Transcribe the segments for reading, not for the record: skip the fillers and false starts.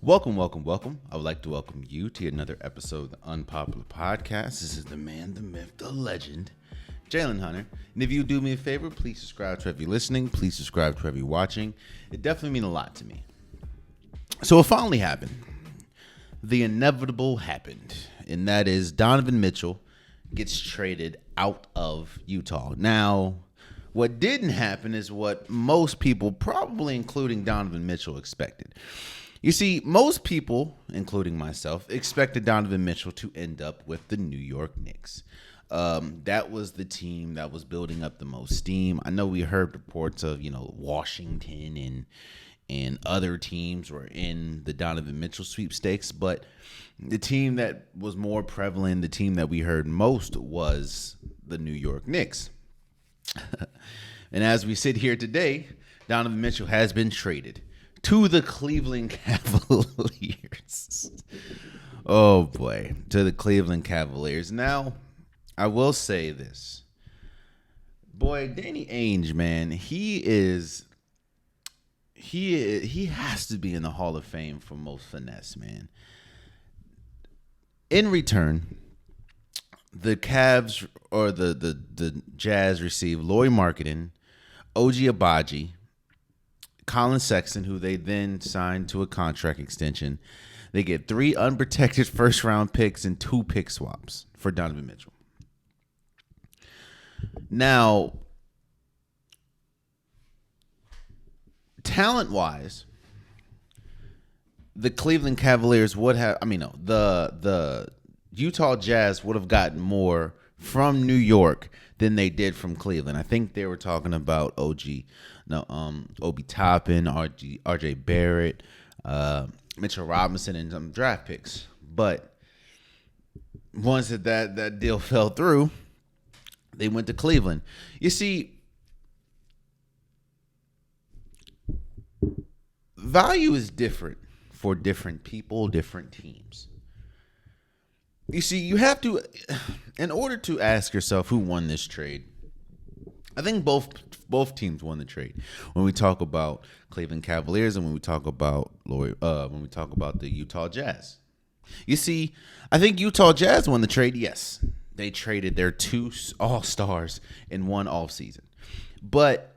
Welcome, welcome, welcome. I would like to welcome you to another episode of the Unpopular Podcast. This is the man, the myth, the legend, Jalen Hunter. And if you do me a favor, please subscribe to every listening. Please subscribe to every watching. It definitely means a lot to me. So it finally happened. The inevitable happened. And that is Donovan Mitchell gets traded out of Utah. Now, what didn't happen is what most people, probably including Donovan Mitchell, expected. You see, most people, including myself, expected Donovan Mitchell to end up with the New York Knicks. That was the team that was building up the most steam. I know we heard reports of, Washington and other teams were in the Donovan Mitchell sweepstakes, but the team that was more prevalent, the team that we heard most was the New York Knicks. And as we sit here today, Donovan Mitchell has been traded to the Cleveland Cavaliers. Oh boy, to the Cleveland Cavaliers. Now, I will say this. Boy, Danny Ainge, man, he has to be in the Hall of Fame for most finesse, man. In return, the Cavs or the Jazz receive Lauri Markkanen, OG Abaji, Colin Sexton, who they then signed to a contract extension. They get 3 unprotected first-round picks and 2 pick swaps for Donovan Mitchell. Now, talent-wise, the Cleveland Cavaliers would have, the Utah Jazz would have gotten more from New York than they did from Cleveland. I think they were talking about Obi Toppin, RJ Barrett, Mitchell Robinson, and some draft picks. But once that deal fell through, they went to Cleveland. You see, value is different for different people, different teams. You see, you have to, in order to ask yourself who won this trade, I think both teams won the trade. When we talk about Cleveland Cavaliers and when we talk about the Utah Jazz. You see, I think Utah Jazz won the trade. Yes, they traded their 2 all-stars in one offseason. But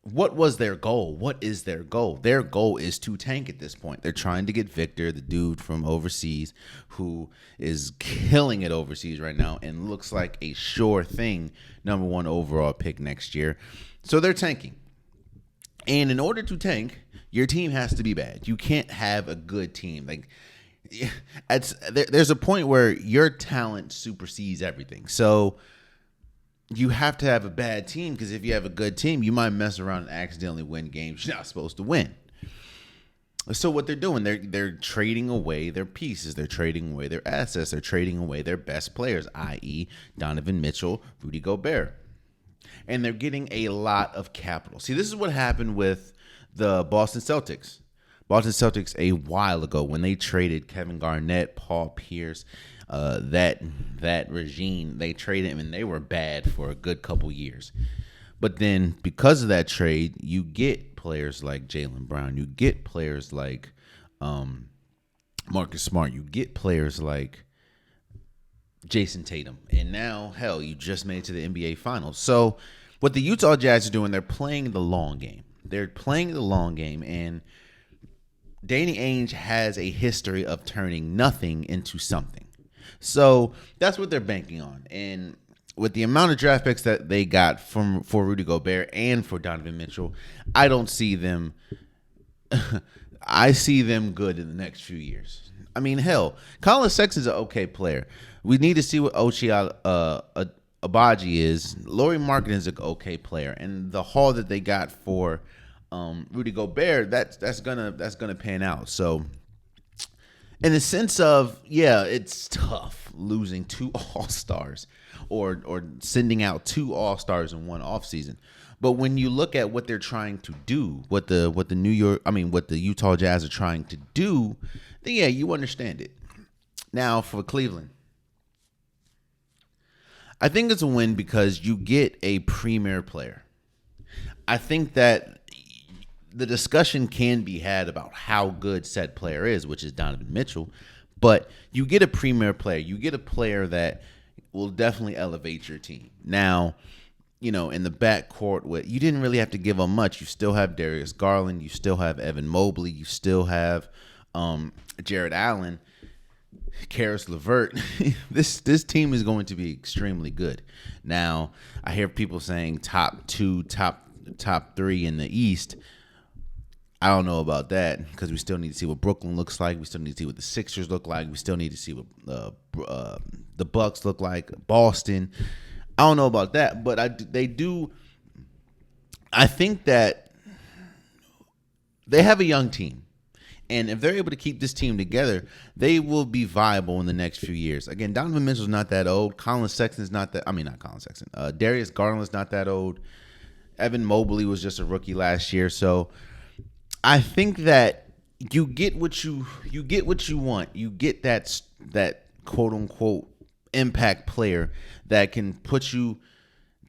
what was their goal? What is their goal? Their goal is to tank at this point. They're trying to get Victor, the dude from overseas, who is killing it overseas right now and looks like a sure thing number 1 overall pick next year. So they're tanking. And in order to tank, your team has to be bad. You can't have a good team. There's a point where your talent supersedes everything. So you have to have a bad team, because if you have a good team, you might mess around and accidentally win games you're not supposed to win. So what they're doing, they're trading away their pieces. They're trading away their assets. They're trading away their best players, i.e. Donovan Mitchell, Rudy Gobert. And they're getting a lot of capital. See, this is what happened with the Boston Celtics. Boston Celtics a while ago when they traded Kevin Garnett, Paul Pierce, that regime, they traded him and they were bad for a good couple years. But then because of that trade, you get players like Jaylen Brown, you get players like Marcus Smart, you get players like Jason Tatum, and now, hell, you just made it to the NBA Finals. So what the Utah Jazz are doing, they're playing the long game. They're playing the long game, and Danny Ainge has a history of turning nothing into something. So that's what they're banking on. And with the amount of draft picks that they got for Rudy Gobert and for Donovan Mitchell, I don't see them. I see them good in the next few years. I mean, hell, Colin Sexton's an okay player. We need to see what Abaji is. Lauri Markkanen is an okay player, and the haul that they got for Rudy Gobert, that's gonna pan out. So, in the sense of, yeah, it's tough losing 2 all-stars or sending out 2 all-stars in one offseason. But when you look at what they're trying to do, what the Utah Jazz are trying to do, then yeah, you understand it. Now for Cleveland, I think it's a win because you get a premier player. I think that the discussion can be had about how good said player is, which is Donovan Mitchell. But you get a premier player. You get a player that will definitely elevate your team. Now, in the backcourt, you didn't really have to give them much. You still have Darius Garland. You still have Evan Mobley. You still have Jared Allen, Karis LeVert. This team is going to be extremely good. Now, I hear people saying top 2, top 3 in the East. I don't know about that because we still need to see what Brooklyn looks like. We still need to see what the Sixers look like. We still need to see what the Bucks look like. Boston. I don't know about that, but they do. I think that they have a young team, and if they're able to keep this team together, they will be viable in the next few years. Again, Donovan Mitchell's not that old. Colin Sexton's not that. I mean, not Colin Sexton. Darius Garland's not that old. Evan Mobley was just a rookie last year, so I think that you get what you want. You get that quote unquote impact player that can put you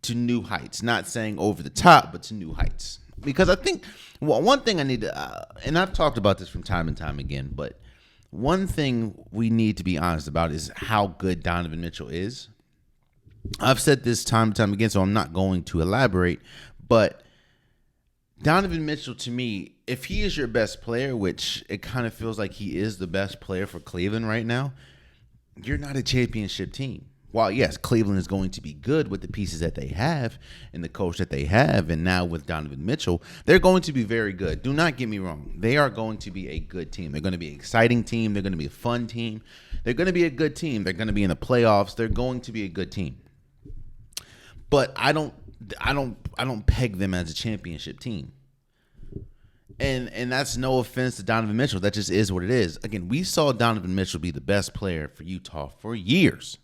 to new heights. Not saying over the top, but to new heights. Because I think one thing I need to, and I've talked about this from time and time again, but one thing we need to be honest about is how good Donovan Mitchell is. I've said this time and time again, so I'm not going to elaborate, but Donovan Mitchell, to me, if he is your best player, which it kind of feels like he is the best player for Cleveland right now, you're not a championship team. While, yes, Cleveland is going to be good with the pieces that they have and the coach that they have, and now with Donovan Mitchell, they're going to be very good. Do not get me wrong. They are going to be a good team. They're going to be an exciting team. They're going to be a fun team. They're going to be a good team. They're going to be in the playoffs. They're going to be a good team. But I don't peg them as a championship team. And that's no offense to Donovan Mitchell. That just is what it is. Again, we saw Donovan Mitchell be the best player for Utah for years.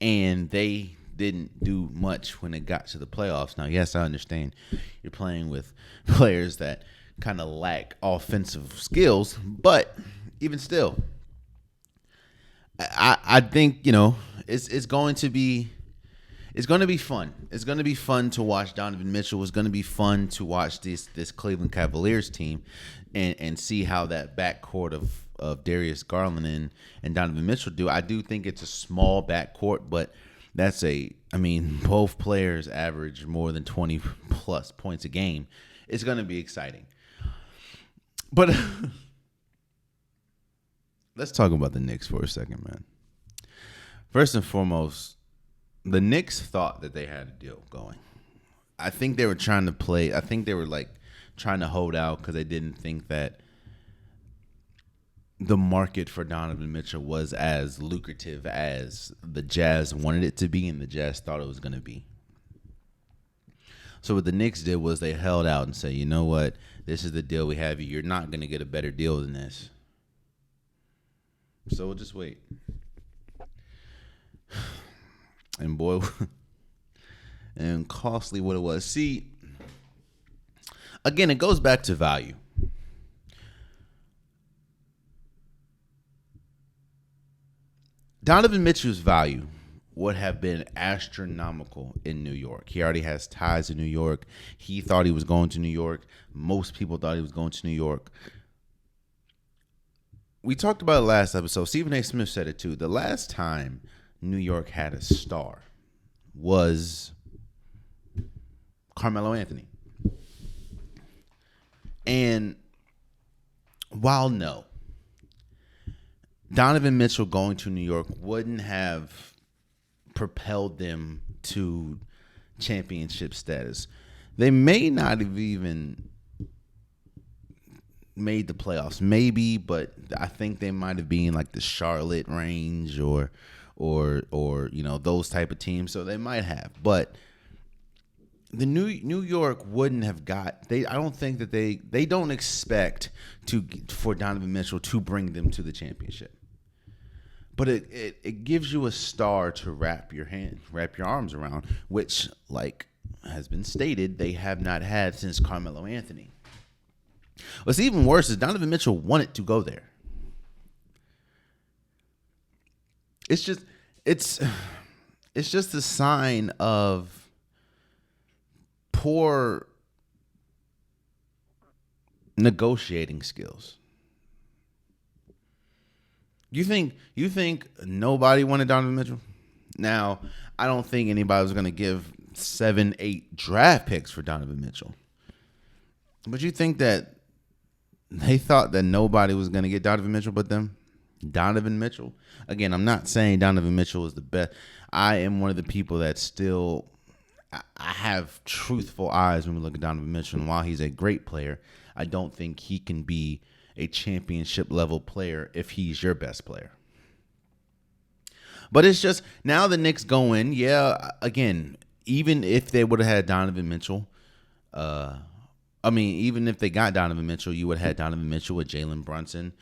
And they didn't do much when it got to the playoffs. Now, yes, I understand you're playing with players that kind of lack offensive skills. But even still, I think, it's going to be fun. It's going to be fun to watch Donovan Mitchell. It's going to be fun to watch this Cleveland Cavaliers team and see how that backcourt of Darius Garland and Donovan Mitchell do. I do think it's a small backcourt, but both players average more than 20 plus points a game. It's going to be exciting. But let's talk about the Knicks for a second, man. First and foremost, the Knicks thought that they had a deal going. I think they were trying to play. I think they were trying to hold out because they didn't think that the market for Donovan Mitchell was as lucrative as the Jazz wanted it to be and the Jazz thought it was going to be. So what the Knicks did was they held out and said, you know what? This is the deal we have. You're not going to get a better deal than this. So we'll just wait. And boy, and costly what it was. See, again, it goes back to value. Donovan Mitchell's value would have been astronomical in New York. He already has ties in New York. He thought he was going to New York. Most people thought he was going to New York. We talked about it last episode. Stephen A. Smith said it too. The last time New York had a star was Carmelo Anthony. And while no, Donovan Mitchell going to New York wouldn't have propelled them to championship status. They may not have even made the playoffs, maybe, but I think they might have been like the Charlotte range or those type of teams. So they might have, but the New York wouldn't have got. I don't think that they don't expect for Donovan Mitchell to bring them to the championship. But it gives you a star to wrap your arms around, which, like has been stated, they have not had since Carmelo Anthony. What's even worse is Donovan Mitchell wanted to go there. It's just a sign of poor negotiating skills. You think nobody wanted Donovan Mitchell? Now, I don't think anybody was going to give 7, 8 draft picks for Donovan Mitchell. But you think that they thought that nobody was going to get Donovan Mitchell but them? Donovan Mitchell? Again, I'm not saying Donovan Mitchell is the best. I am one of the people that still, I have truthful eyes when we look at Donovan Mitchell. And while he's a great player, I don't think he can be a championship level player if he's your best player. But it's just, now the Knicks go in, again, even if they would have had Donovan Mitchell, even if they got Donovan Mitchell, you would have had Donovan Mitchell with Jalen Brunson.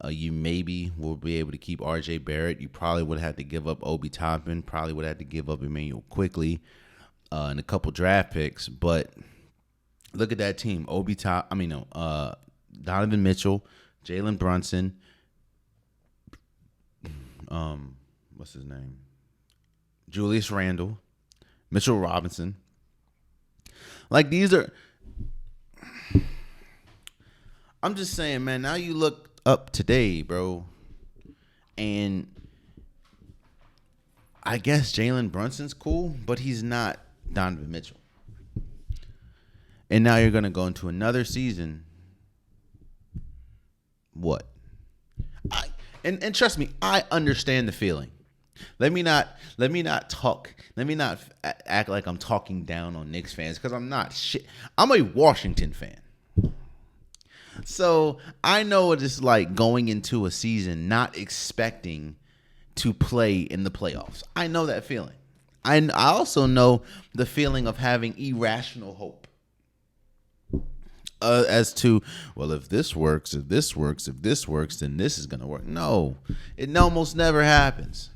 You maybe will be able to keep R.J. Barrett. You probably would have had to give up Obi Toppin. Probably would have had to give up Emmanuel Quickly and a couple draft picks. But look at that team. Donovan Mitchell, Jalen Brunson, what's his name? Julius Randle, Mitchell Robinson. Like, these are, I'm just saying, man, now you look up today, bro, and I guess Jalen Brunson's cool, but he's not Donovan Mitchell. And now you're going to go into another season. What? And trust me, I understand the feeling. Let me not act like I'm talking down on Knicks fans, because I'm not shit. I'm a Washington fan. So I know what it's like going into a season not expecting to play in the playoffs. I know that feeling. I also know the feeling of having irrational hope. As to, well, if this works, then this is going to work. No, it almost never happens.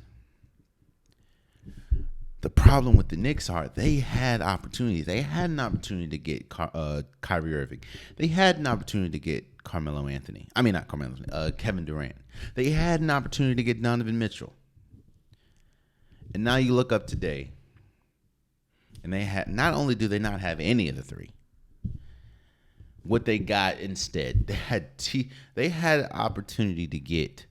The problem with the Knicks are they had opportunities. They had an opportunity to get Kyrie Irving. They had an opportunity to get Carmelo Anthony. I mean, not Carmelo Anthony, Kevin Durant. They had an opportunity to get Donovan Mitchell. And now you look up today, and they had, not only do they not have any of the three, what they got instead, they had an opportunity to get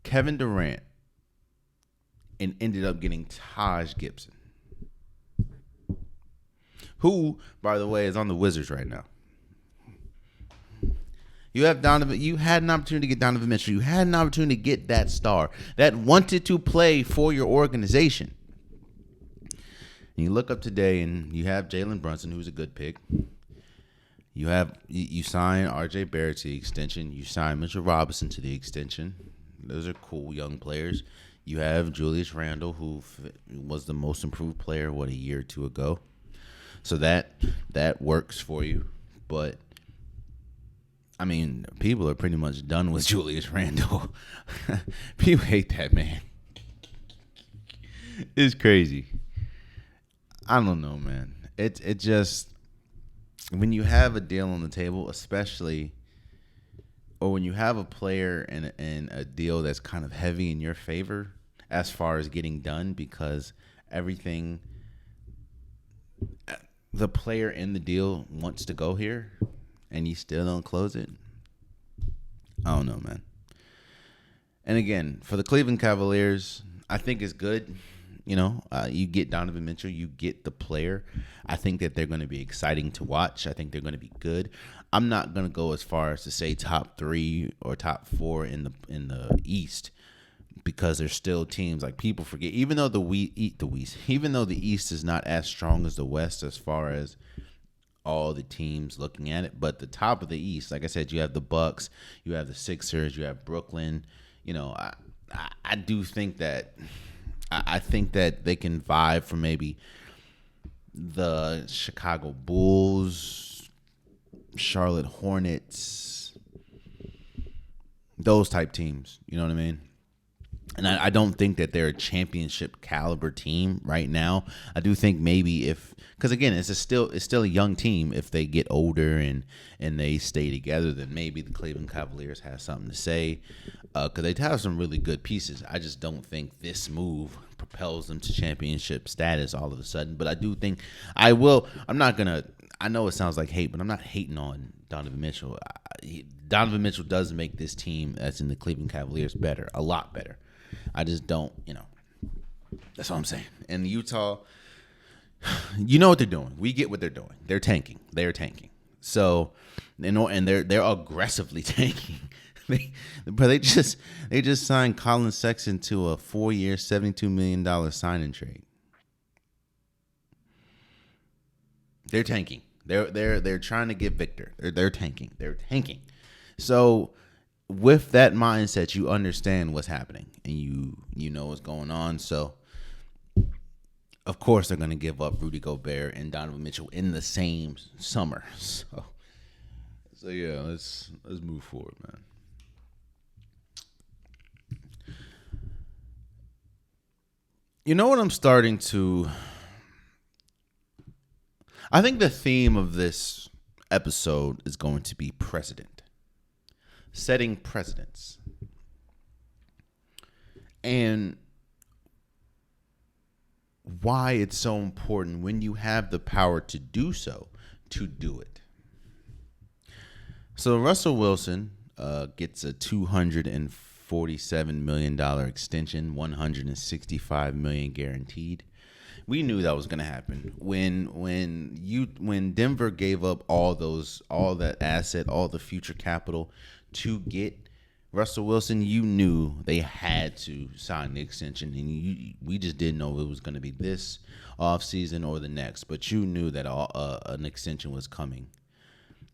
Kevin Durant, and ended up getting Taj Gibson, who, by the way, is on the Wizards right now. You have Donovan. You had an opportunity to get Donovan Mitchell. You had an opportunity to get that star that wanted to play for your organization. And you look up today, and you have Jalen Brunson, who's a good pick. You sign R.J. Barrett to the extension. You sign Mitchell Robinson to the extension. Those are cool young players. You have Julius Randle, who was the most improved player, a year or two ago. So that works for you. But, I mean, people are pretty much done with Julius Randle. People hate that man. It's crazy. I don't know, man. It just, when you have a deal on the table, especially, or when you have a player and a deal that's kind of heavy in your favor as far as getting done, because everything, the player in the deal wants to go here, and you still don't close it. I don't know, man. And again, for the Cleveland Cavaliers, I think it's good. You get Donovan Mitchell, you get the player. I think that they're going to be exciting to watch. I think they're going to be good. I'm not going to go as far as to say top 3 or top 4 in the East, because there's still teams, like, people forget. Even though the East is not as strong as the West as far as all the teams looking at it, but the top of the East, like I said, you have the Bucks, you have the Sixers, you have Brooklyn. I do think that. I think that they can vibe for maybe the Chicago Bulls, Charlotte Hornets, those type teams. You know what I mean? And I don't think that they're a championship caliber team right now. I do think maybe because again, it's still a young team. If they get older and they stay together, then maybe the Cleveland Cavaliers have something to say, because they have some really good pieces. I just don't think this move propels them to championship status all of a sudden. But I do think I'm not gonna. I know it sounds like hate, but I'm not hating on Donovan Mitchell. Donovan Mitchell does make this team that's in the Cleveland Cavaliers better, a lot better. I just don't, that's all I'm saying. And Utah, you know what they're doing. We get what they're doing. They're tanking. They're tanking. So, and they're aggressively tanking. They just signed Colin Sexton to a 4-year, $72 million signing trade. They're tanking. They're trying to get Victor. They're tanking. They're tanking. So with that mindset, you understand what's happening and you know what's going on. So of course they're going to give up Rudy Gobert and Donovan Mitchell in the same summer. So yeah, let's move forward, man. You know what I'm starting to... I think the theme of this episode is going to be precedent. Setting precedents. And why it's so important when you have the power to do so, to do it. So Russell Wilson gets a $247 million extension, $165 million guaranteed. We knew that was going to happen when Denver gave up all that asset, all the future capital to get Russell Wilson. You knew they had to sign the extension, and we just didn't know it was going to be this offseason or the next. But you knew that an extension was coming,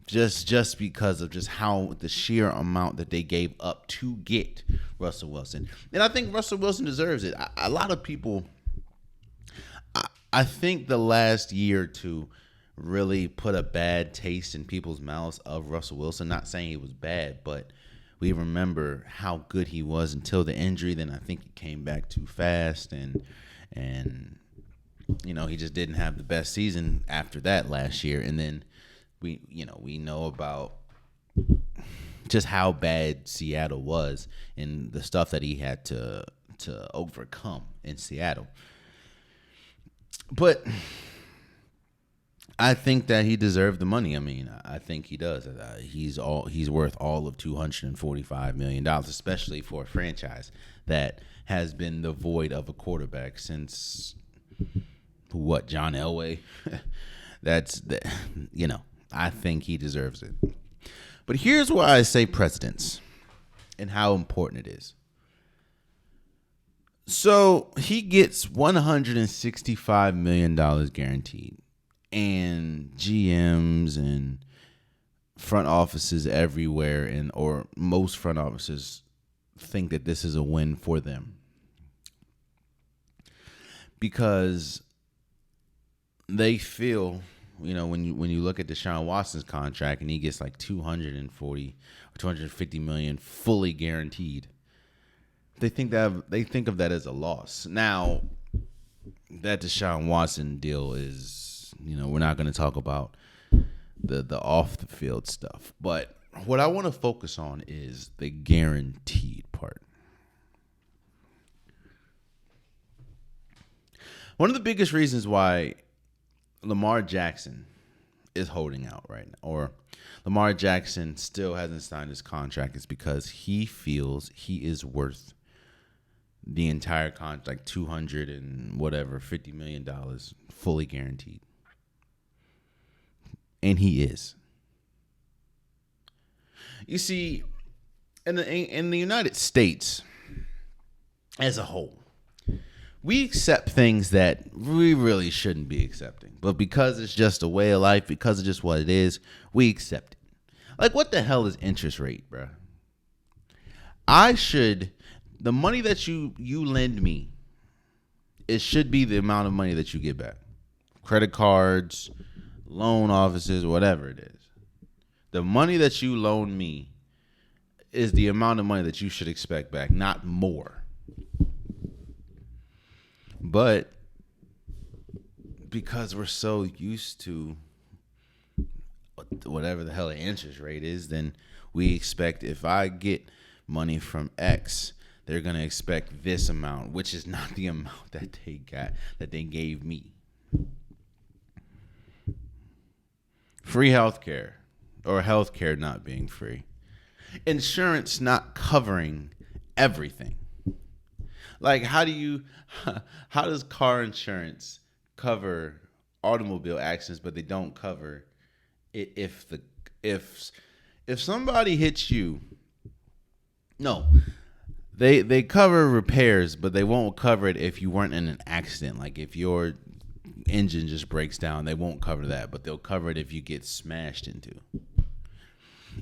just because of just how the sheer amount that they gave up to get Russell Wilson. And I think Russell Wilson deserves it. A lot of people. I think the last year or two really put a bad taste in people's mouths of Russell Wilson. Not saying he was bad, but we remember how good he was until the injury. Then I think he came back too fast, and he just didn't have the best season after that last year. And then we know about just how bad Seattle was and the stuff that he had to overcome in Seattle. But I think that he deserved the money. I mean, I think he does. He's worth all of $245 million, especially for a franchise that has been devoid of a quarterback since John Elway. I think he deserves it. But here's why I say precedence and how important it is. So he gets $165 million guaranteed, and GMs and front offices everywhere, or most front offices, think that this is a win for them because they feel, when you look at Deshaun Watson's contract and he gets like 240 or 250 million fully guaranteed. They think of that as a loss. Now, that Deshaun Watson deal is, we're not going to talk about the off the field stuff. But what I want to focus on is the guaranteed part. One of the biggest reasons why Lamar Jackson is holding out right now, or Lamar Jackson still hasn't signed his contract, is because he feels he is worth the entire contract, like $50 million, fully guaranteed. And he is. You see, in the United States as a whole, we accept things that we really shouldn't be accepting. But because it's just a way of life, because it's just what it is, we accept it. Like, what the hell is interest rate, bro? The money that you lend me, it should be the amount of money that you get back. Credit cards, loan offices, whatever it is. The money that you loan me is the amount of money that you should expect back, not more. But because we're so used to whatever the hell the interest rate is, then we expect if I get money from X, they're going to expect this amount, which is not the amount that they gave me. free healthcare or healthcare not being free, insurance not covering everything. Like, how does car insurance cover automobile accidents, but they don't cover it if somebody hits you? No, they cover repairs, but they won't cover it if you weren't in an accident. Like, if your engine just breaks down, they won't cover that, but they'll cover it if you get smashed into.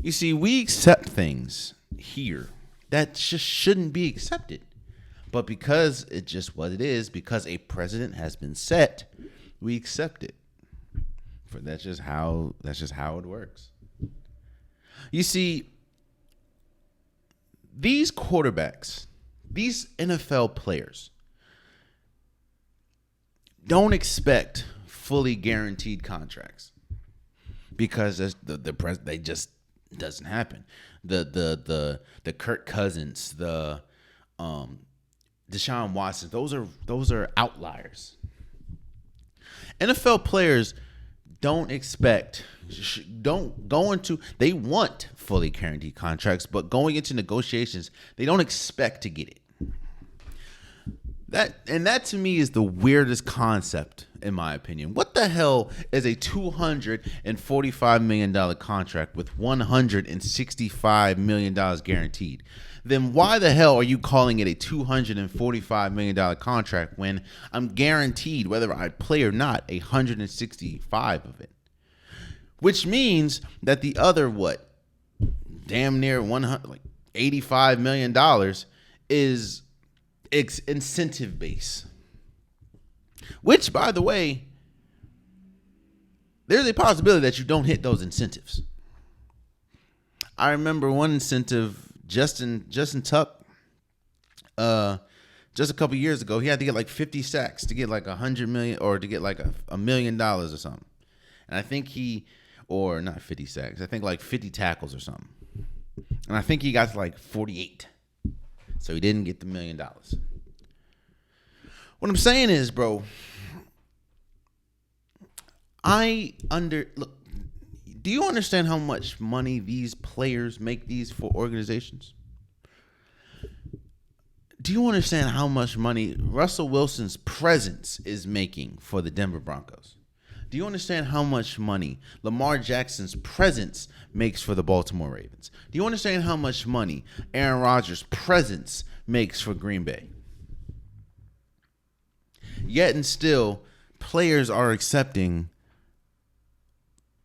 You see, we accept things here that just shouldn't be accepted. But because it's just what it is, because a precedent has been set, we accept it. That's just how it works. You see, these quarterbacks, these NFL players, don't expect fully guaranteed contracts because they just doesn't happen. The Kirk Cousins, the Deshaun Watson, those are outliers. NFL players they want fully guaranteed contracts, but going into negotiations, they don't expect to get it. That to me is the weirdest concept, in my opinion. What the hell is a $245 million contract with $165 million guaranteed? Then why the hell are you calling it a $245 million contract when I'm guaranteed, whether I play or not, 165 of it? Which means that the other, damn near $185 million is incentive base. Which, by the way, there's a possibility that you don't hit those incentives. I remember one incentive, Justin Tuck, just a couple years ago, he had to get like 50 sacks to get like 100 million, or to get like $1 million or something. And I think or not 50 sacks, I think like 50 tackles or something. And I think he got to like 48. So he didn't get the $1 million. What I'm saying is, bro, look, do you understand how much money these players make these for organizations? Do you understand how much money Russell Wilson's presence is making for the Denver Broncos? Do you understand how much money Lamar Jackson's presence makes for the Baltimore Ravens? Do you understand how much money Aaron Rodgers' presence makes for Green Bay? Yet and still, players are accepting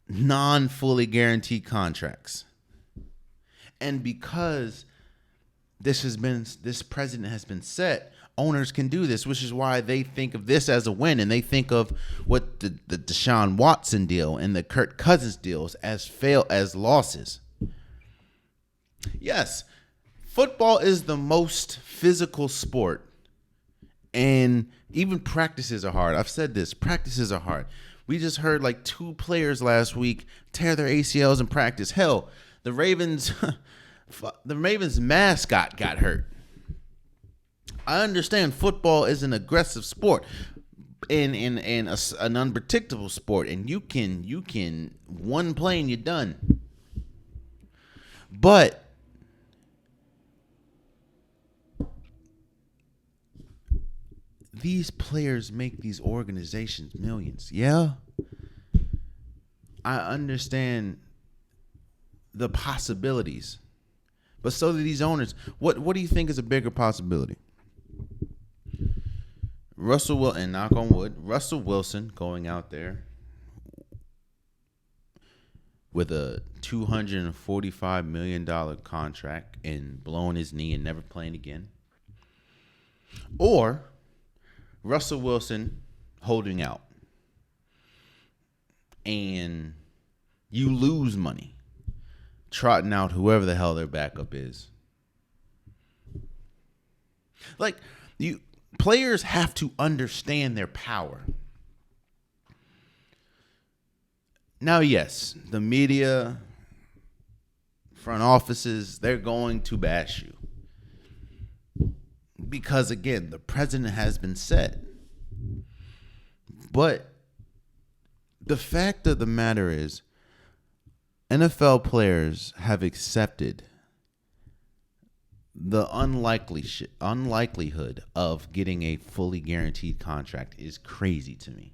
non-fully guaranteed contracts. And because this precedent has been set, owners can do this, which is why they think of this as a win, and they think of what the Deshaun Watson deal and the Kirk Cousins deals as losses. Yes, football is the most physical sport, and even practices are hard. I've said this, practices are hard. We just heard like 2 players last week tear their ACLs in practice. Hell, the Ravens mascot got hurt. I understand football is an aggressive sport and an unpredictable sport, and you can one play and you're done. But these players make these organizations millions. Yeah, I understand the possibilities, but so do these owners. What do you think is a bigger possibility? And knock on wood, Russell Wilson going out there with a $245 million contract and blowing his knee and never playing again, or Russell Wilson holding out and you lose money trotting out whoever the hell their backup is. Like, players have to understand their power. Now, yes, the media, front offices, they're going to bash you. Because, again, the precedent has been set. But the fact of the matter is, NFL players have accepted the unlikelihood of getting a fully guaranteed contract is crazy to me.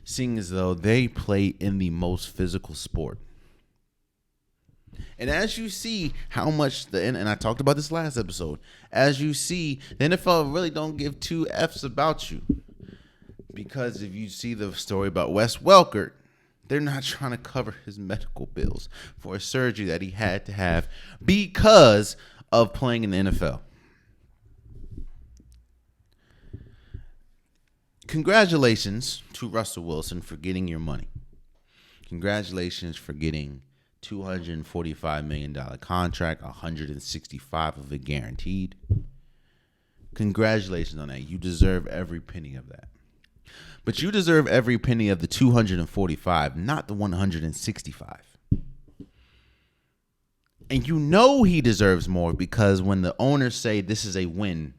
Seeing as though they play in the most physical sport. And as you see how much, and I talked about this last episode, as you see, the NFL really don't give two F's about you. Because if you see the story about Wes Welker, they're not trying to cover his medical bills for a surgery that he had to have because of playing in the NFL. Congratulations to Russell Wilson for getting your money. Congratulations for getting $245 million contract, $165 of it guaranteed. Congratulations on that. You deserve every penny of that. But you deserve every penny of the 245, not the 165. And you know he deserves more because when the owners say this is a win,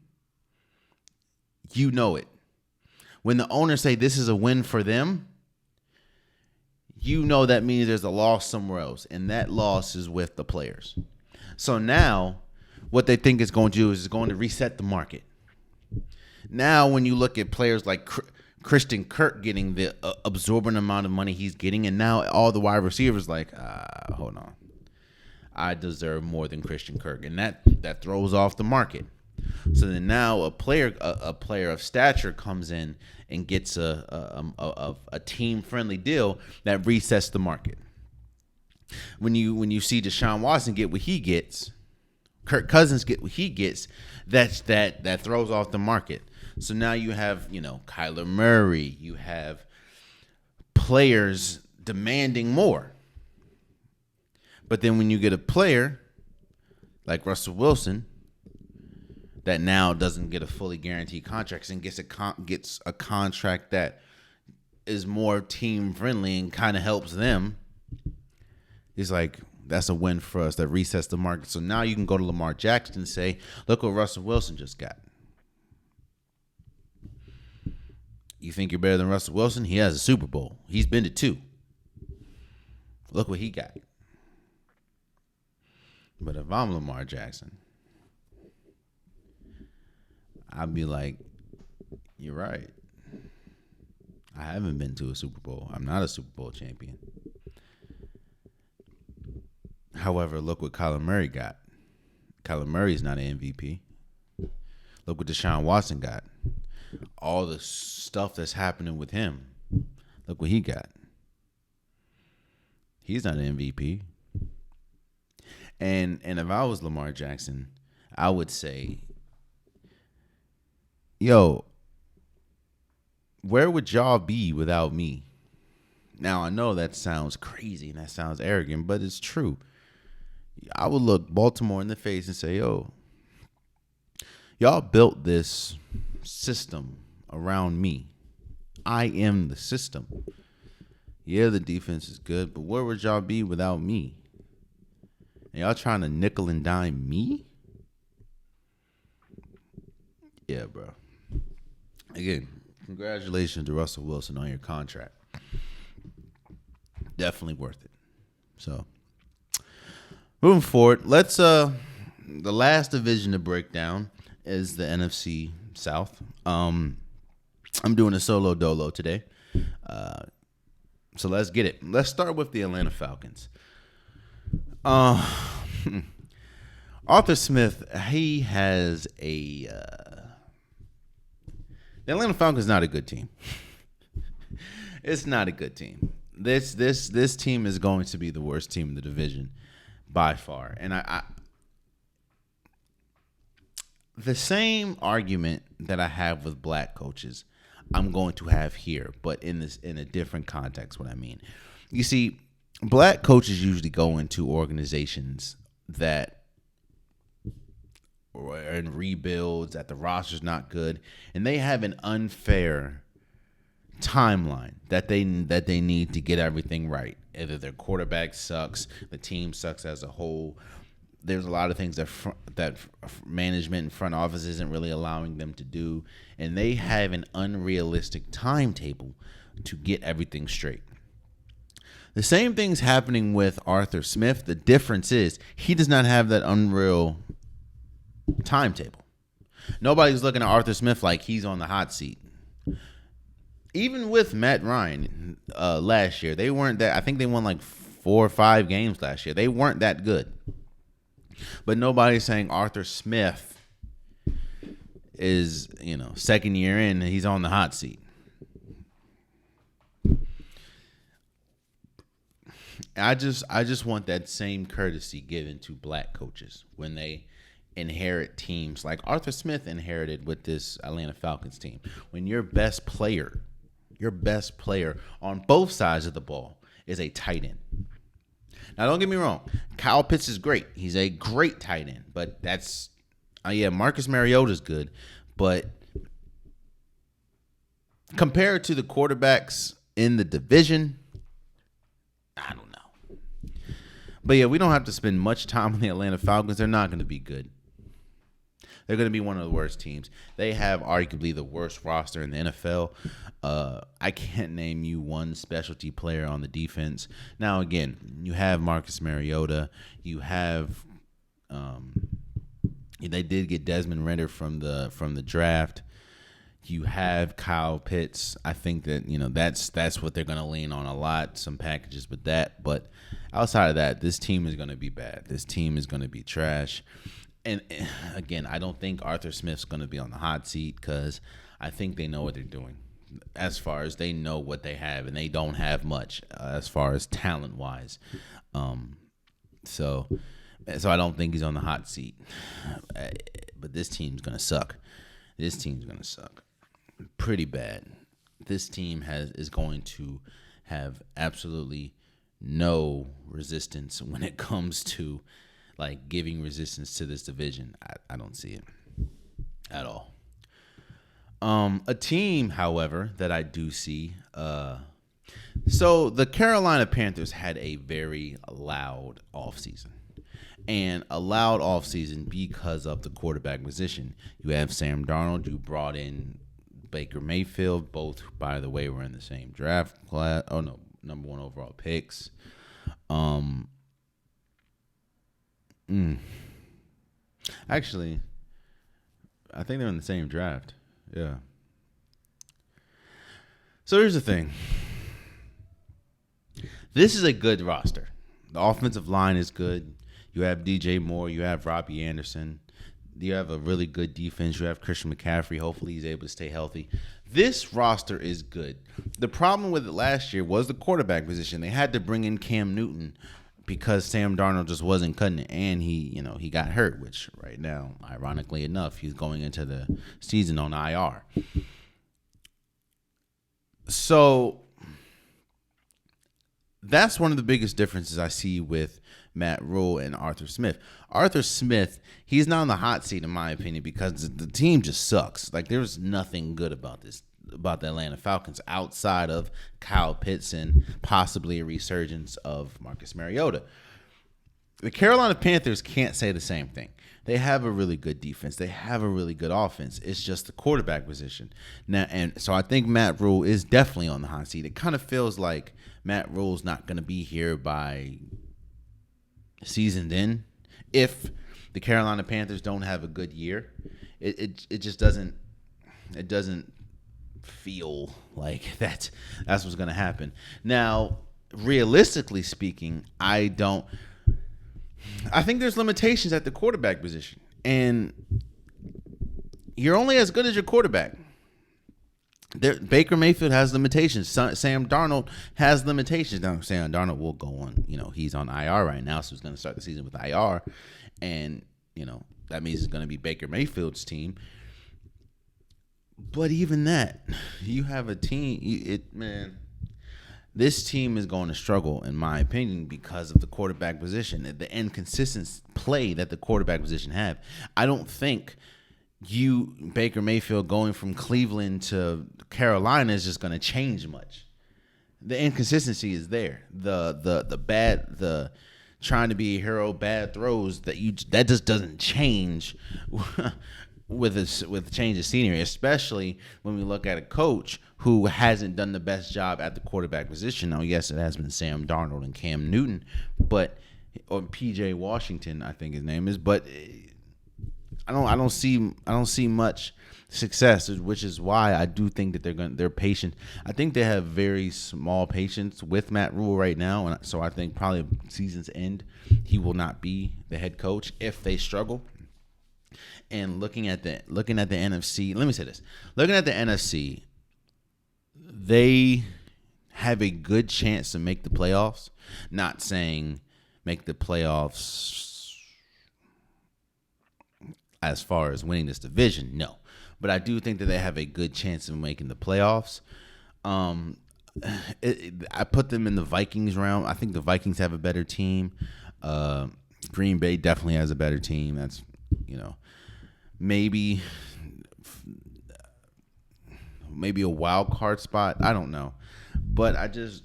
you know it. When the owners say this is a win for them, you know that means there's a loss somewhere else, and that loss is with the players. So now what they think it's going to do is it's going to reset the market. Now when you look at players like Christian Kirk getting the absorbent amount of money he's getting, and now all the wide receivers like, hold on, I deserve more than Christian Kirk, and that throws off the market. So then now a player of stature comes in and gets a team friendly deal that resets the market. When you see Deshaun Watson get what he gets, Kirk Cousins get what he gets, that throws off the market. So now you have, Kyler Murray, you have players demanding more. But then when you get a player like Russell Wilson that now doesn't get a fully guaranteed contract and gets a contract that is more team friendly and kind of helps them, it's like, that's a win for us. That resets the market. So now you can go to Lamar Jackson and say, look what Russell Wilson just got. You think you're better than Russell Wilson? He has a Super Bowl. He's been to 2. Look what he got. But if I'm Lamar Jackson, I'd be like, you're right. I haven't been to a Super Bowl. I'm not a Super Bowl champion. However, look what Kyler Murray got. Kyler Murray's not an MVP. Look what Deshaun Watson got. All the stuff that's happening with him. Look what he got. He's not an MVP. And if I was Lamar Jackson, I would say, yo, where would y'all be without me? Now, I know that sounds crazy and that sounds arrogant, but it's true. I would look Baltimore in the face and say, yo, y'all built this system around me. I am the system. Yeah, the defense is good, but where would y'all be without me? And y'all trying to nickel and dime me? Yeah, bro. Again, congratulations to Russell Wilson on your contract. Definitely worth it. So, moving forward, let's the last division to break down is the NFC South. I'm doing a solo dolo today. So let's get it. Let's start with the Atlanta Falcons. Arthur Smith, he has the Atlanta Falcons is not a good team. It's not a good team. This team is going to be the worst team in the division by far. And I the same argument that I have with black coaches, I'm going to have here, but in a different context. What I mean, you see, black coaches usually go into organizations that are in rebuilds, that the roster's not good, and they have an unfair timeline that they need to get everything right. Either their quarterback sucks, the team sucks as a whole. There's a lot of things that management and front office isn't really allowing them to do, and they have an unrealistic timetable to get everything straight. The same thing's happening with Arthur Smith. The difference is he does not have that unreal timetable. Nobody's looking at Arthur Smith like he's on the hot seat. Even with Matt Ryan last year, they weren't that. I think they won like 4 or 5 games last year. They weren't that good. But nobody's saying Arthur Smith is, second year in, and he's on the hot seat. I just want that same courtesy given to black coaches when they inherit teams like Arthur Smith inherited with this Atlanta Falcons team. When your best player on both sides of the ball is a tight end. Now, don't get me wrong. Kyle Pitts is great. He's a great tight end. But that's, Marcus Mariota's good. But compared to the quarterbacks in the division, I don't know. But yeah, we don't have to spend much time on the Atlanta Falcons. They're not going to be good. They're going to be one of the worst teams. They have arguably the worst roster in the NFL. I can't name you one specialty player on the defense. Now, again, you have Marcus Mariota. You have they did get Desmond Ridder from the draft. You have Kyle Pitts. I think that that's what they're going to lean on a lot. Some packages with that, but outside of that, this team is going to be bad. This team is going to be trash. And again, I don't think Arthur Smith's going to be on the hot seat because I think they know what they're doing. As far as they know what they have, and they don't have much as far as talent wise. So I don't think he's on the hot seat. But this team's going to suck. This team's going to suck pretty bad. This team is going to have absolutely no resistance when it comes to like giving resistance to this division. I don't see it at all. A team, however, that I do see. So the Carolina Panthers had a very loud offseason. And a loud offseason because of the quarterback position. You have Sam Darnold. You brought in Baker Mayfield. Both, by the way, were in the same draft class. Oh, no, number 1 overall picks. Actually, I think they're in the same draft. Yeah. So here's the thing. This is a good roster. The offensive line is good. You have DJ Moore. You have Robbie Anderson. You have a really good defense. You have Christian McCaffrey. Hopefully he's able to stay healthy. This roster is good. The problem with it last year was the quarterback position. They had to bring in Cam Newton because Sam Darnold just wasn't cutting it, and he got hurt, which right now, ironically enough, he's going into the season on IR. So that's one of the biggest differences I see with Matt Rule and Arthur Smith. Arthur Smith, he's not on the hot seat in my opinion because the team just sucks. Like there's nothing good about the Atlanta Falcons outside of Kyle Pitts and possibly a resurgence of Marcus Mariota. The Carolina Panthers can't say the same thing. They have a really good defense. They have a really good offense. It's just the quarterback position. Now, and so I think Matt Rule is definitely on the hot seat. It kind of feels like Matt Rule's not going to be here by seasoned in. If the Carolina Panthers don't have a good year, it just doesn't feel like that's what's going to happen. Now, realistically speaking, I think there's limitations at the quarterback position, and you're only as good as your quarterback. Baker Mayfield has limitations. Sam Darnold has limitations. Now, Sam Darnold will go on. He's on IR right now, so he's going to start the season with IR, and that means it's going to be Baker Mayfield's team. But even that, you have a team. This team is going to struggle, in my opinion, because of the quarterback position, the inconsistent play that the quarterback position have. I don't think Baker Mayfield, going from Cleveland to Carolina is just going to change much. The inconsistency is there. The trying to be a hero, bad throws that just doesn't change with change of scenery, especially when we look at a coach who hasn't done the best job at the quarterback position. Now, yes, it has been Sam Darnold and Cam Newton, or PJ Washington, I think his name is, but I don't see much success, which is why I do think that they're patient. I think they have very small patience with Matt Rule right now, and so I think probably season's end he will not be the head coach if they struggle. And looking at the NFC, let me say this: looking at the NFC, they have a good chance to make the playoffs. Not saying make the playoffs as far as winning this division, no. But I do think that they have a good chance of making the playoffs. I put them in the Vikings round. I think the Vikings have a better team. Green Bay definitely has a better team. That's, maybe a wild card spot. I don't know. But I just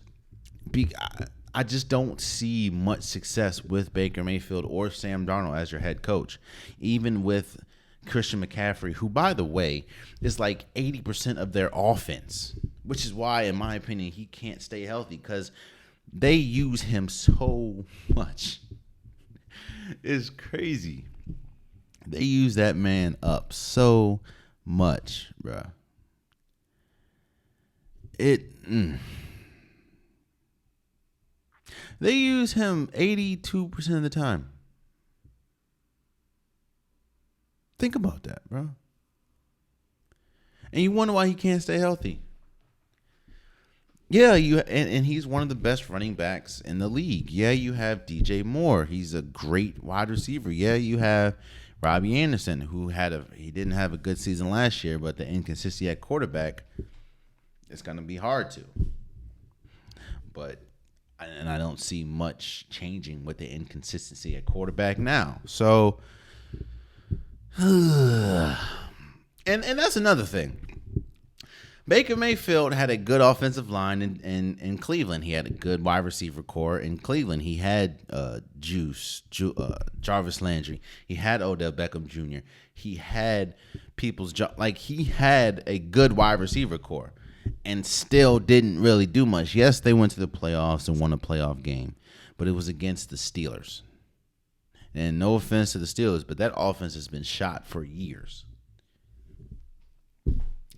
don't see much success with Baker Mayfield or Sam Darnold as your head coach. Even with Christian McCaffrey, who, by the way, is like 80% of their offense, which is why, in my opinion, he can't stay healthy because they use him so much. It's crazy. They use that man up so much, bruh. They use him 82% of the time. Think about that, bro. And you wonder why he can't stay healthy. Yeah, and he's one of the best running backs in the league. Yeah, you have DJ Moore. He's a great wide receiver. Yeah, you have Robbie Anderson, who he didn't have a good season last year, but the inconsistency at quarterback, it's going to be hard to. But I don't see much changing with the inconsistency at quarterback now. So, and that's another thing. Baker Mayfield had a good offensive line in Cleveland. He had a good wide receiver core in Cleveland. He had Jarvis Landry. He had Odell Beckham Jr. He had he had a good wide receiver core and still didn't really do much. Yes, they went to the playoffs and won a playoff game, but it was against the Steelers. And no offense to the Steelers, but that offense has been shot for years.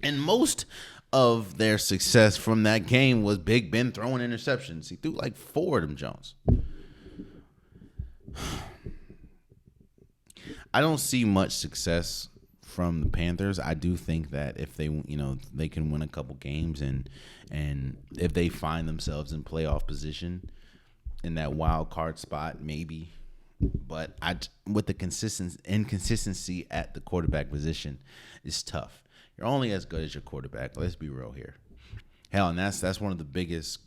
And most of their success from that game was Big Ben throwing interceptions. He threw like 4 of them Jones. I don't see much success from the Panthers. I do think that if they, they can win a couple games and if they find themselves in playoff position in that wild card spot, maybe. But with the inconsistency at the quarterback position, it's tough. You're only as good as your quarterback. Let's be real here. Hell, and that's one of the biggest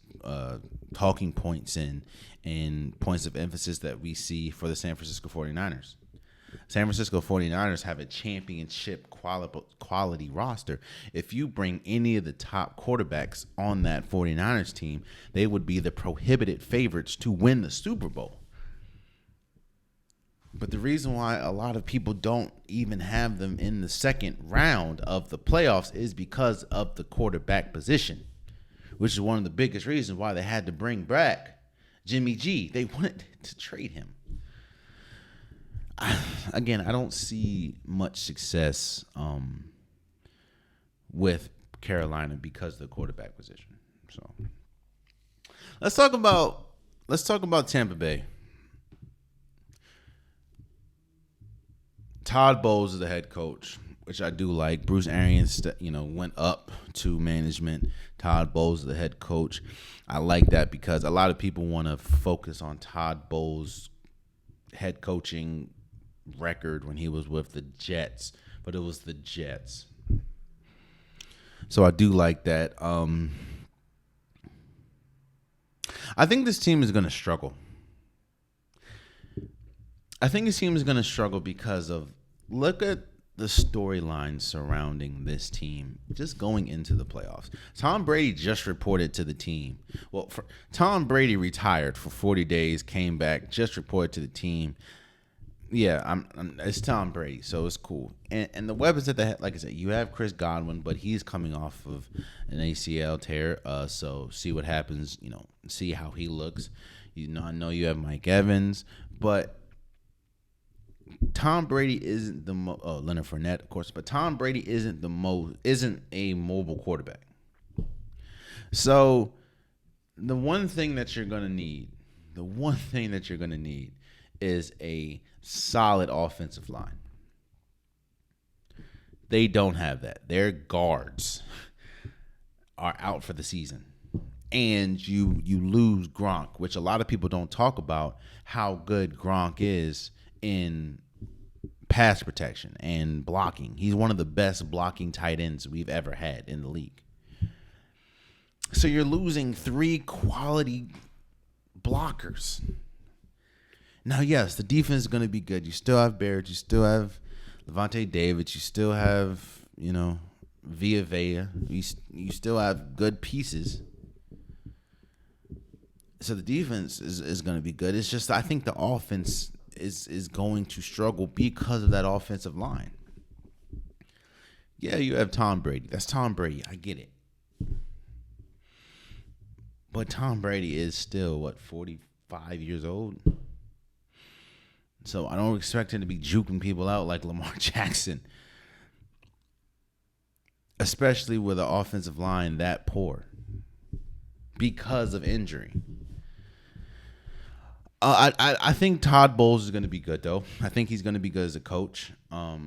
talking points and points of emphasis that we see for the San Francisco 49ers. San Francisco 49ers have a championship quality roster. If you bring any of the top quarterbacks on that 49ers team, they would be the prohibited favorites to win the Super Bowl. But the reason why a lot of people don't even have them in the second round of the playoffs is because of the quarterback position, which is one of the biggest reasons why they had to bring back Jimmy G. They wanted to trade him. Again, I don't see much success with Carolina because of the quarterback position. So let's talk about Tampa Bay. Todd Bowles is the head coach, which I do like. Bruce Arians, went up to management. Todd Bowles is the head coach. I like that because a lot of people want to focus on Todd Bowles' head coaching record when he was with the Jets, but it was the Jets. So I do like that. I think this team is going to struggle. I think this team is going to struggle because look at the storyline surrounding this team just going into the playoffs. Tom Brady just reported to the team. Well, Tom Brady retired for 40 days, came back, just reported to the team. Yeah, it's Tom Brady, so it's cool. And the weapons that they have, like I said, you have Chris Godwin, but he's coming off of an ACL tear. So see what happens. See how he looks. I know you have Mike Evans, but Tom Brady isn't Leonard Fournette, of course, but Tom Brady isn't a mobile quarterback. So the one thing that you're gonna need is a solid offensive line. They don't have that. Their guards are out for the season. And you lose Gronk, which a lot of people don't talk about how good Gronk is in pass protection and blocking. He's one of the best blocking tight ends we've ever had in the league. So you're losing 3 quality blockers. Now, yes, the defense is going to be good. You still have Barrett. You still have Levante David. You still have, Via Vea. You still have good pieces. So the defense is going to be good. It's just I think the offense is going to struggle because of that offensive line. Yeah, you have Tom Brady. That's Tom Brady. I get it. But Tom Brady is still, 45 years old? So I don't expect him to be juking people out like Lamar Jackson. Especially with an offensive line that poor. Because of injury. I think Todd Bowles is going to be good, though. I think he's going to be good as a coach. I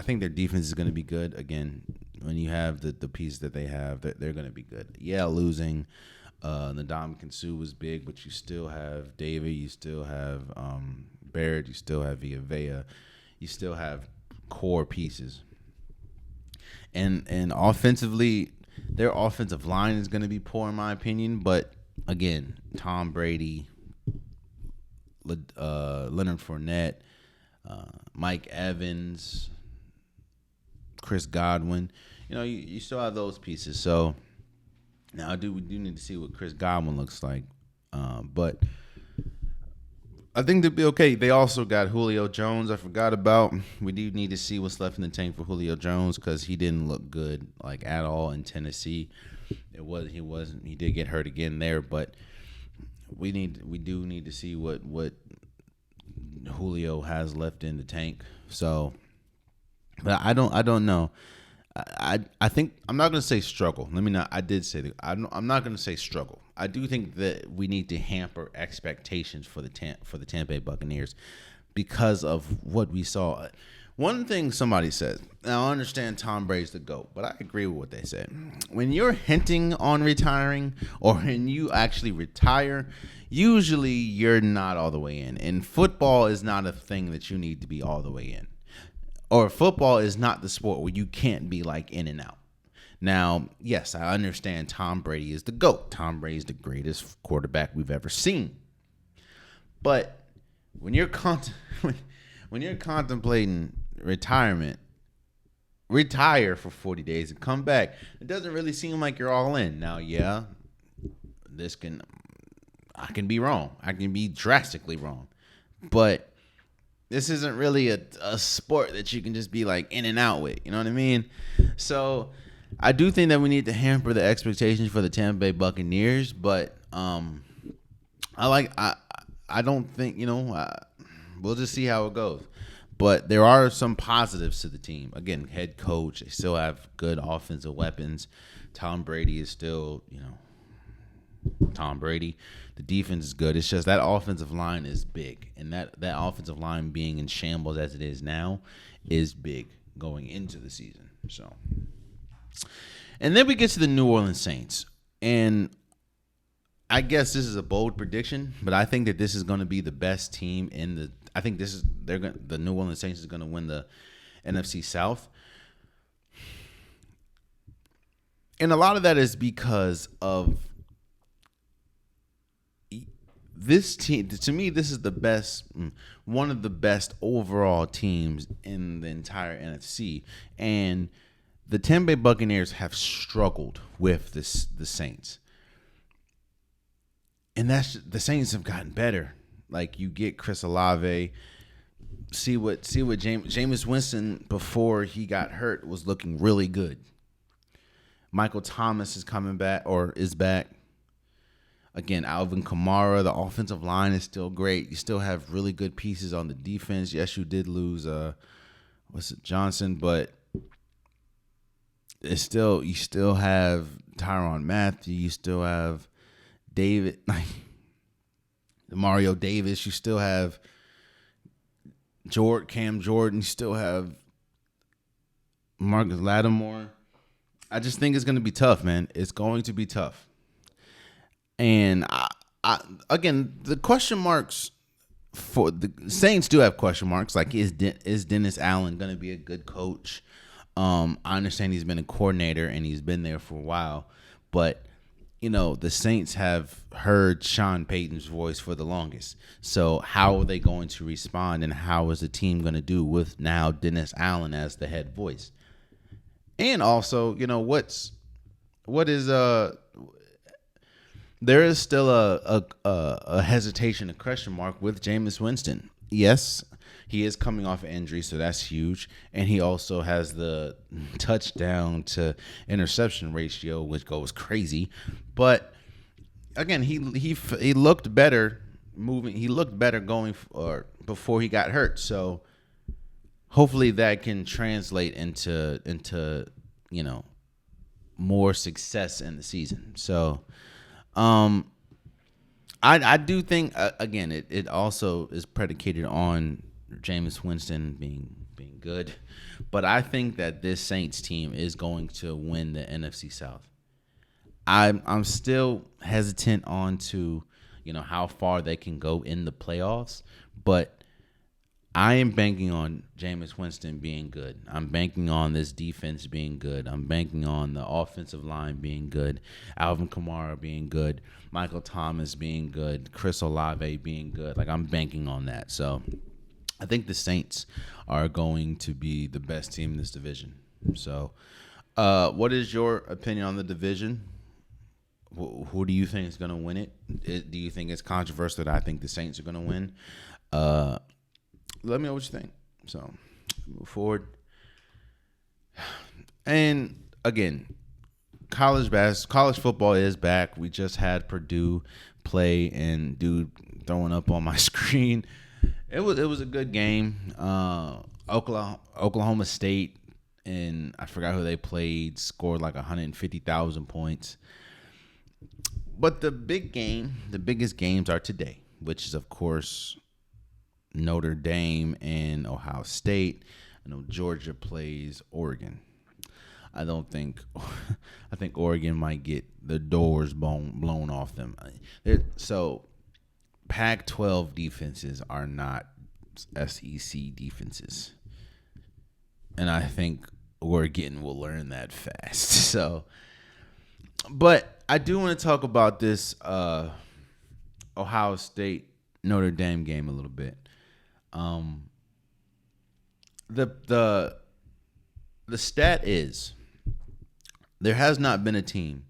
think their defense is going to be good. Again, when you have the piece that they have, they're going to be good. Yeah, losing Ndamukong Suh was big, but you still have David. You still have Barrett. You still have Via Vea. You still have core pieces. And offensively, their offensive line is going to be poor, in my opinion. But, again, Tom Brady, Leonard Fournette, Mike Evans, Chris Godwin. You still have those pieces. So now we do need to see what Chris Godwin looks like. But I think they'll be okay. They also got Julio Jones. I forgot about. We do need to see what's left in the tank for Julio Jones because he didn't look good at all in Tennessee. He did get hurt again there, but we do need to see what Julio has left in the tank. So, but I don't know. I think I'm not going to say struggle. I did say that. I'm not going to say struggle. I do think that we need to hamper expectations for the Tampa Bay Buccaneers because of what we saw. One thing somebody said, now I understand Tom Brady's the GOAT, but I agree with what they said. When you're hinting on retiring or when you actually retire, usually you're not all the way in. And football is not a thing that you need to be all the way in. Or football is not the sport where you can't be in and out. Now, yes, I understand Tom Brady is the GOAT. Tom Brady is the greatest quarterback we've ever seen. But when you're contemplating retirement, retire for 40 days and come back. It doesn't really seem like you're all in. Now, yeah, I can be wrong. I can be drastically wrong. But this isn't really a sport that you can just be in and out with. You know what I mean? So I do think that we need to hamper the expectations for the Tampa Bay Buccaneers, but I don't think, we'll just see how it goes. But there are some positives to the team. Again, head coach, they still have good offensive weapons. Tom Brady is still, Tom Brady. The defense is good. It's just that offensive line is big. And that offensive line being in shambles as it is now is big going into the season. So, and then we get to the New Orleans Saints. And I guess this is a bold prediction, but I think that this is going to be the best team in the. I think the New Orleans Saints is going to win the NFC South, and a lot of that is because of this team. To me, this is one of the best overall teams in the entire NFC, and the Tampa Bay Buccaneers have struggled with the Saints. And the Saints have gotten better. You get Chris Olave. Jameis Winston before he got hurt was looking really good. Michael Thomas is coming back or is back. Again, Alvin Kamara, the offensive line is still great. You still have really good pieces on the defense. Yes, you did lose Johnson, but it's still you still have Tyrann Mathieu, you still have David, Mario Davis, you still have Cam Jordan, you still have Marcus Lattimore. I just think it's going to be tough, man. It's going to be tough. And again, the question marks for the Saints do have question marks. Like, is Dennis Allen going to be a good coach? I understand he's been a coordinator and he's been there for a while, but the Saints have heard Sean Payton's voice for the longest. So how are they going to respond, and how is the team going to do with now Dennis Allen as the head voice? And also, there is still a hesitation, a question mark with Jameis Winston. Yes, he is coming off an injury, so that's huge. And he also has the touchdown to interception ratio, which goes crazy. But again, he looked better moving. He looked better going or before he got hurt. So hopefully that can translate into more success in the season. So I do think again it also is predicated on Jameis Winston being good, but I think that this Saints team is going to win the NFC South. I'm still hesitant on to how far they can go in the playoffs, but I am banking on Jameis Winston being good. I'm banking on this defense being good. I'm banking on the offensive line being good. Alvin Kamara being good. Michael Thomas being good. Chris Olave being good. Like, I'm banking on that. So I think the Saints are going to be the best team in this division. So what is your opinion on the division? Who do you think is going to win it? Do you think it's controversial that I think the Saints are going to win? Let me know what you think. So, move forward. And again, college football is back. We just had Purdue play, and dude throwing up on my screen. It was a good game. Oklahoma State, and I forgot who they played, scored like 150,000 points. But the biggest games are today, which is of course Notre Dame and Ohio State. I know Georgia plays Oregon. I think Oregon might get the doors blown off them. So Pac-12 defenses are not SEC defenses. And I think Oregon will learn that fast. So, but I do want to talk about this Ohio State Notre Dame game a little bit. The stat is there has not been a team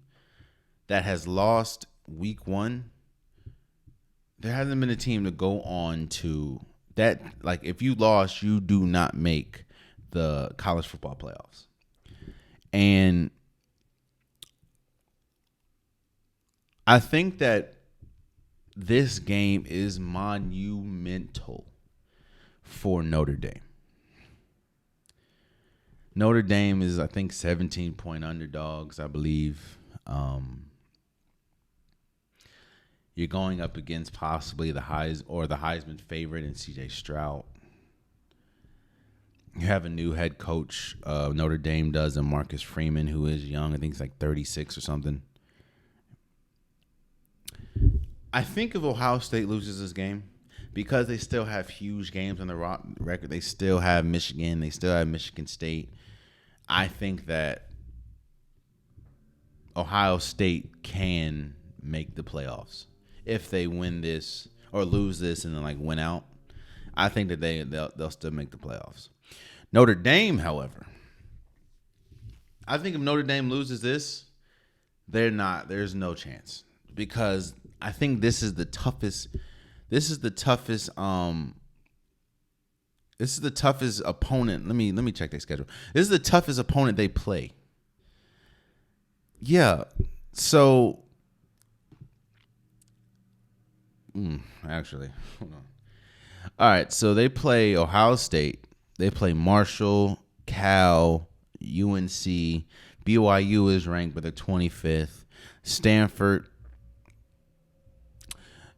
that has lost week one. There hasn't been a team to go on to that. Like, if you lost, you do not make the college football playoffs. And I think that this game is monumental for Notre Dame. Notre Dame is, I think, 17-point underdogs, I believe. You're going up against possibly the Heisman favorite in C.J. Stroud. You have a new head coach, Notre Dame does, and Marcus Freeman, who is young. I think he's like 36 or something. I think if Ohio State loses this game, because they still have huge games on the record, they still have Michigan, they still have Michigan State, I think that Ohio State can make the playoffs. If they win this or lose this and then win out, I think that they'll still make the playoffs. Notre Dame, however, I think if Notre Dame loses this, there's no chance, because I think this is the toughest This is the toughest opponent. Let me check their schedule. This is the toughest opponent they play. Yeah. So, actually, hold on. All right. So they play Ohio State. They play Marshall, Cal, UNC. BYU is ranked, but they're 25th. Stanford,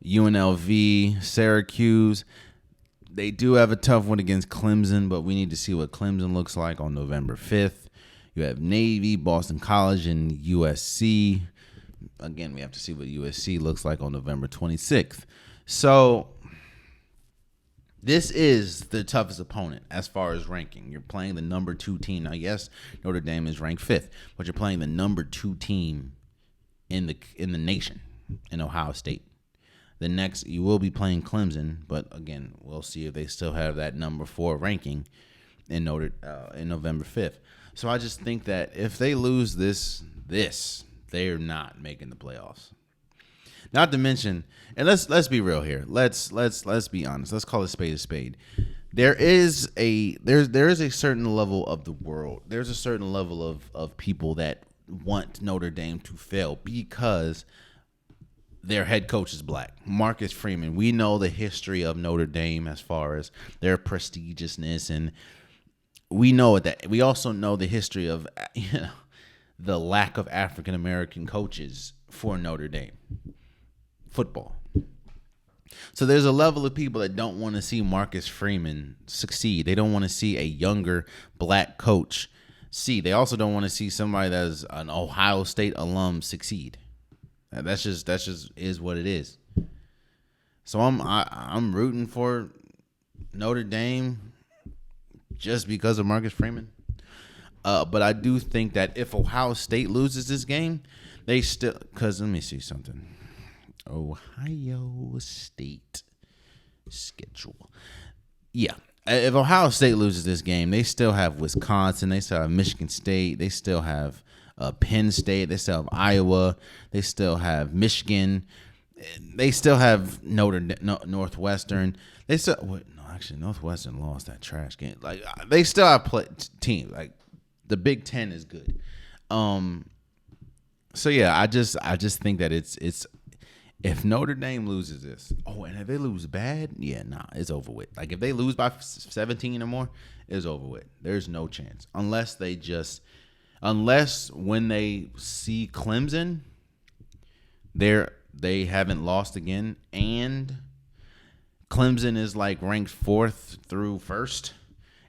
UNLV, Syracuse. They do have a tough one against Clemson, but we need to see what Clemson looks like on November 5th. You have Navy, Boston College, and USC. Again, we have to see what USC looks like on November 26th. So this is the toughest opponent as far as ranking. You're playing the number 2 team. Now, yes, Notre Dame is ranked 5th, but you're playing the number 2 team in the nation, in Ohio State. The next, you will be playing Clemson, but again, we'll see if they still have that number 4 ranking in November 5th. So I just think that if they lose this, they're not making the playoffs. Not to mention, and let's be real here. Let's be honest. Let's call a spade. There is a certain level of the world. There's a certain level of people that want Notre Dame to fail because their head coach is black. Marcus Freeman. We know the history of Notre Dame as far as their prestigiousness, and we know that. We also know the history of the lack of African American coaches for Notre Dame football. So there's a level of people that don't want to see Marcus Freeman succeed. They don't want to see a younger black coach see. They also don't want to see somebody that's an Ohio State alum succeed. That's just is what it is. So I'm rooting for Notre Dame just because of Marcus Freeman. But I do think that if Ohio State loses this game, they still, because let me see something. Ohio State schedule. Yeah. If Ohio State loses this game, they still have Wisconsin. They still have Michigan State. They still have Penn State. They still have Iowa. They still have Michigan. They still have Northwestern. They still Northwestern lost that trash game. Like they still have teams. Like the Big Ten is good. So yeah, I just think that it's if Notre Dame loses this, and if they lose bad, it's over with. Like if they lose by 17 or more, it's over with. There's no chance unless when they see Clemson, they haven't lost again, and Clemson is like ranked 4th through 1st,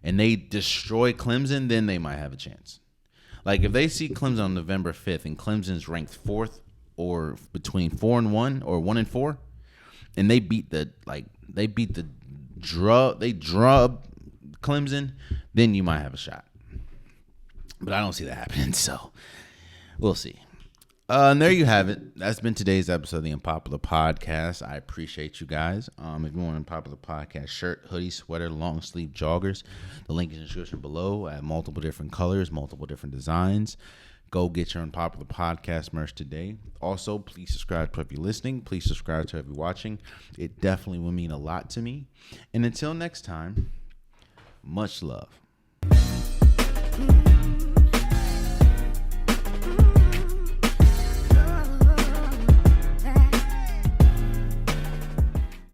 and they destroy Clemson, then they might have a chance. Like if they see Clemson on November 5th and Clemson's ranked 4th or between 4 and 1 or 1 and 4, and they drub Clemson, then you might have a shot. But I don't see that happening, so we'll see. And there you have it. That's been today's episode of the Unpopular Podcast. I appreciate you guys. If you want an Unpopular Podcast shirt, hoodie, sweater, long sleeve joggers, the link is in the description below. I have multiple different colors, multiple different designs. Go get your Unpopular Podcast merch today. Also, please subscribe to if you're listening. Please subscribe to if you're watching. It definitely will mean a lot to me. And until next time, much love.